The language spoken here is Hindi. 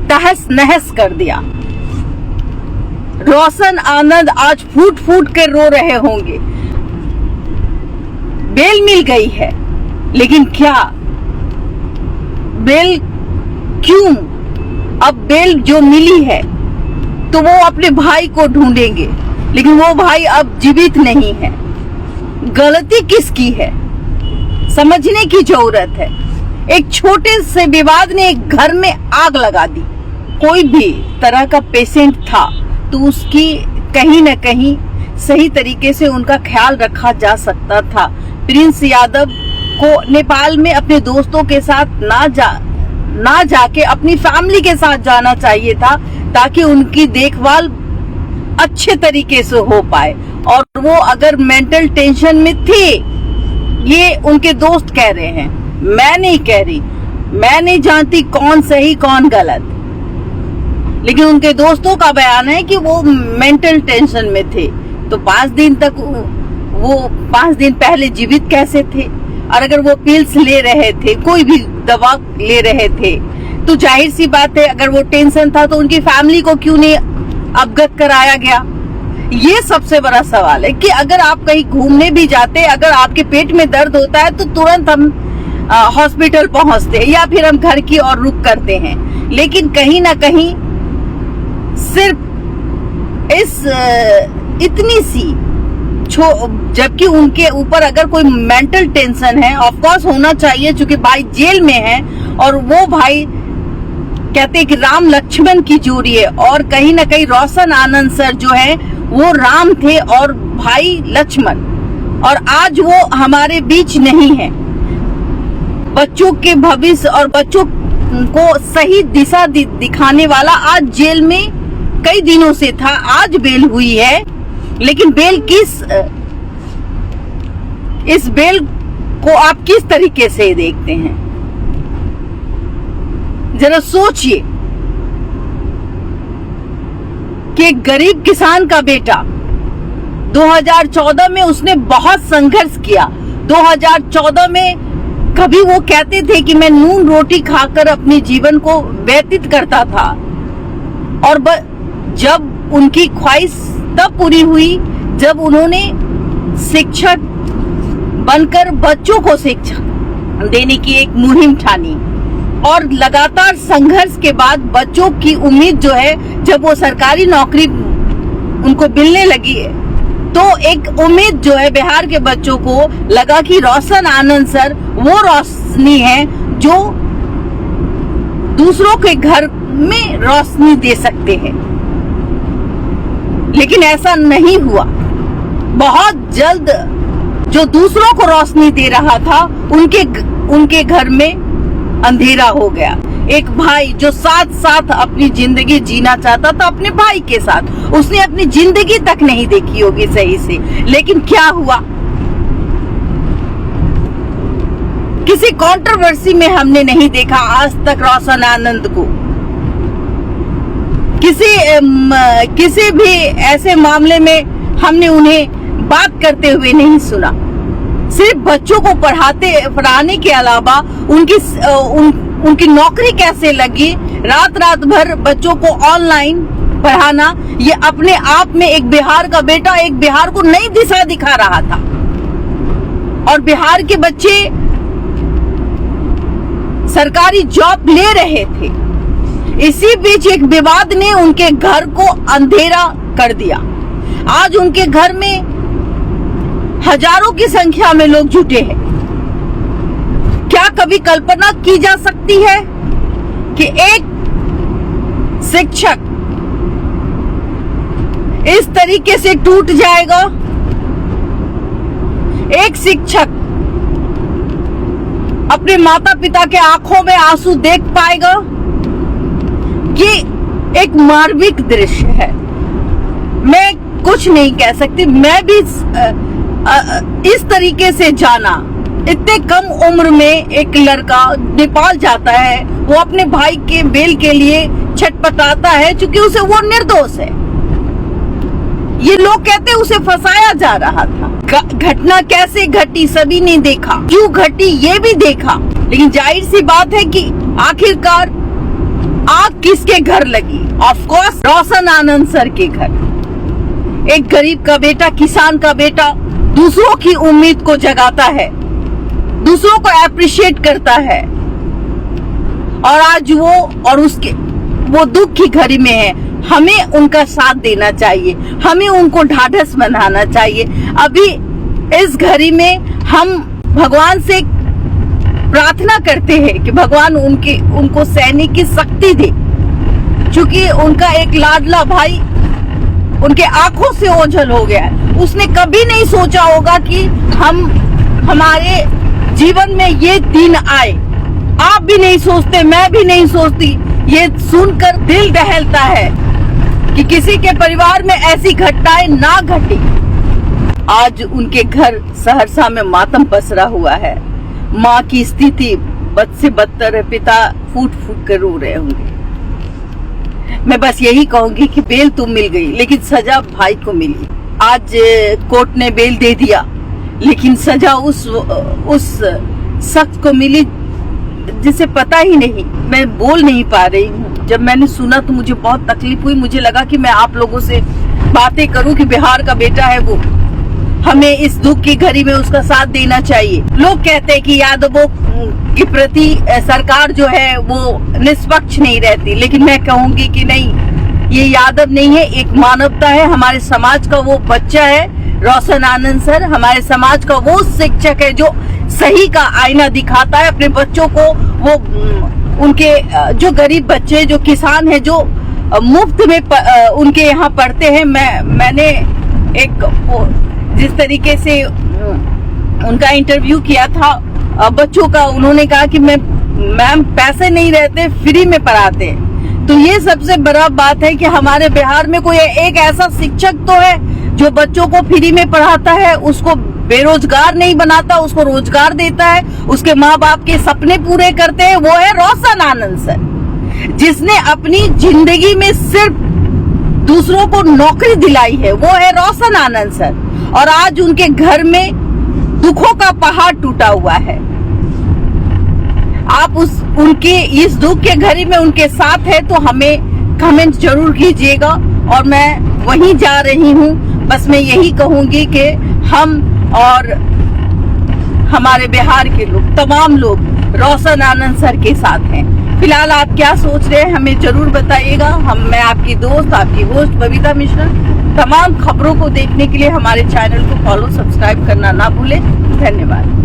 तहस नहस कर दिया। रोशन आनंद आज फूट फूट कर रो रहे होंगे। बेल मिल गई है, लेकिन क्या बेल क्यों? अब बेल जो मिली है तो वो अपने भाई को ढूंढेंगे, लेकिन वो भाई अब जीवित नहीं है। गलती किसकी है, समझने की जरूरत है। एक छोटे से विवाद ने एक घर में आग लगा दी। कोई भी तरह का पेशेंट था तो उसकी कहीं न कहीं सही तरीके से उनका ख्याल रखा जा सकता था। प्रिंस यादव को नेपाल में अपने दोस्तों के साथ ना जाके अपनी फैमिली के साथ जाना चाहिए था, ताकि उनकी देखभाल अच्छे तरीके से हो पाए। और वो अगर मेंटल टेंशन में थे, ये उनके दोस्त कह रहे हैं, मैं नहीं कह रही। मैं नहीं जानती कौन सही कौन गलत, लेकिन उनके दोस्तों का बयान है कि वो मेंटल टेंशन में थे। तो 5 दिन तक वो 5 दिन पहले जीवित कैसे थे? और अगर वो पिल्स ले रहे थे, कोई भी दवा ले रहे थे, तो जाहिर सी बात है अगर वो टेंशन था तो उनकी फैमिली को क्यों नहीं अवगत कराया गया? ये सबसे बड़ा सवाल है कि अगर आप कहीं घूमने भी जाते, अगर आपके पेट में दर्द होता है तो तुरंत हम हॉस्पिटल पहुंचते हैं या फिर हम घर की ओर रुख करते हैं। लेकिन कहीं ना कहीं सिर्फ इस इतनी सी जबकि उनके ऊपर अगर कोई मेंटल टेंशन है, ऑफ कोर्स होना चाहिए, क्योंकि भाई जेल में है और वो भाई कहते हैं कि राम लक्ष्मण की जोड़ी है। और कहीं ना कहीं रोशन आनंद सर जो है वो राम थे और भाई लक्ष्मण, और आज वो हमारे बीच नहीं है। बच्चों के भविष्य और बच्चों को सही दिशा दिखाने वाला आज जेल में कई दिनों से था। आज बेल हुई है, लेकिन बेल इस बेल को आप किस तरीके से देखते हैं? जरा सोचिए कि एक गरीब किसान का बेटा 2014 में उसने बहुत संघर्ष किया। 2014 में कभी वो कहते थे कि मैं नून रोटी खाकर अपने जीवन को व्यतीत करता था, और जब उनकी ख्वाहिश तब पूरी हुई जब उन्होंने शिक्षक बनकर बच्चों को शिक्षा देने की एक मुहिम ठानी। और लगातार संघर्ष के बाद बच्चों की उम्मीद जो है, जब वो सरकारी नौकरी उनको मिलने लगी है, तो एक उम्मीद जो है बिहार के बच्चों को लगा कि रोशन आनंद सर वो रोशनी है जो दूसरों के घर में रोशनी दे सकते हैं। लेकिन ऐसा नहीं हुआ। बहुत जल्द जो दूसरों को रोशनी दे रहा था, उनके घर में अंधेरा हो गया। एक भाई जो साथ साथ अपनी जिंदगी जीना चाहता था अपने भाई के साथ, उसने अपनी जिंदगी तक नहीं देखी होगी सही से, लेकिन क्या हुआ? किसी कंट्रोवर्सी में हमने नहीं देखा आज तक रोशन आनंद को। किसी भी ऐसे मामले में हमने उन्हें बात करते हुए नहीं सुना। सिर्फ बच्चों को पढ़ाने के अलावा उनकी नौकरी कैसे लगी, रात भर बच्चों को ऑनलाइन पढ़ाना, ये अपने आप में एक बिहार का बेटा एक बिहार को नई दिशा दिखा रहा था। और बिहार के बच्चे सरकारी जॉब ले रहे थे। इसी बीच एक विवाद ने उनके घर को अंधेरा कर दिया। आज उनके घर में हजारों की संख्या में लोग जुटे हैं। क्या कभी कल्पना की जा सकती है कि एक शिक्षक इस तरीके से टूट जाएगा? एक शिक्षक अपने माता पिता के आंखों में आंसू देख पाएगा? ये एक मार्मिक दृश्य है। मैं कुछ नहीं कह सकती। मैं भी इस तरीके से जाना, इतने कम उम्र में एक लड़का नेपाल जाता है, वो अपने भाई के बेल के लिए छटपटाता है क्योंकि उसे वो निर्दोष है। ये लोग कहते हैं उसे फंसाया जा रहा था। घटना कैसे घटी सभी ने देखा, क्यों घटी ये भी देखा, लेकिन जाहिर सी बात है कि आखिरकार आग किसके घर लगी? Of course Roshan Anand sir के घर। एक गरीब का बेटा, किसान का बेटा दूसरों की उम्मीद को जगाता है, दूसरों को अप्रिशिएट करता है, और आज वो दुख की घड़ी में है। हमें उनका साथ देना चाहिए, हमें उनको ढाढ़स बनाना चाहिए। अभी इस घड़ी में हम भगवान से प्रार्थना करते हैं कि भगवान उनको सैनिक की शक्ति दे, क्योंकि उनका एक लाडला भाई उनके आंखों से ओझल हो गया है। उसने कभी नहीं सोचा होगा कि हमारे जीवन में ये दिन आए। आप भी नहीं सोचते, मैं भी नहीं सोचती। ये सुनकर दिल दहलता है कि किसी के परिवार में ऐसी घटनाएं ना घटी। आज उनके घर सहरसा में मातम पसरा हुआ है। माँ की स्थिति बद से बदतर है, पिता फूट फूट कर रो रहे होंगे। मैं बस यही कहूंगी कि बेल तो मिल गई, लेकिन सजा भाई को मिली। आज कोर्ट ने बेल दे दिया, लेकिन सजा उस शख्स को मिली जिसे पता ही नहीं। मैं बोल नहीं पा रही हूँ। जब मैंने सुना तो मुझे बहुत तकलीफ हुई। मुझे लगा कि मैं आप लोगों से बातें करूं कि बिहार का बेटा है वो, हमें इस दुख की घड़ी में उसका साथ देना चाहिए। लोग कहते हैं कि यादवों के प्रति सरकार जो है वो निष्पक्ष नहीं रहती, लेकिन मैं कहूंगी कि नहीं, ये यादव नहीं है, एक मानवता है। हमारे समाज का वो बच्चा है रोशन आनंद सर, हमारे समाज का वो शिक्षक है जो सही का आईना दिखाता है अपने बच्चों को। वो उनके जो गरीब बच्चे, जो किसान है, जो मुफ्त में उनके यहाँ पढ़ते हैं। मैंने एक जिस तरीके से उनका इंटरव्यू किया था बच्चों का, उन्होंने कहा कि मैम पैसे नहीं रहते, फ्री में पढ़ाते हैं। तो ये सबसे बड़ा बात है कि हमारे बिहार में कोई एक ऐसा शिक्षक तो है जो बच्चों को फ्री में पढ़ाता है, उसको बेरोजगार नहीं बनाता, उसको रोजगार देता है, उसके माँ बाप के सपने पूरे करते हैं। वो है रोशन आनंद सर, जिसने अपनी जिंदगी में सिर्फ दूसरों को नौकरी दिलाई है। वो है रोशन आनंद सर, और आज उनके घर में दुखों का पहाड़ टूटा हुआ है। आप उनके इस दुख के घड़ी में उनके साथ है तो हमें कमेंट जरूर कीजिएगा। और मैं वहीं जा रही हूँ। बस मैं यही कहूंगी कि हम और हमारे बिहार के लोग, तमाम लोग रोशन आनंद सर के साथ हैं। फिलहाल आप क्या सोच रहे हैं हमें जरूर बताइएगा। मैं आपकी दोस्त, आपकी होस्ट बबीता मिश्रा। तमाम खबरों को देखने के लिए हमारे चैनल को फॉलो, सब्सक्राइब करना ना भूलें। धन्यवाद।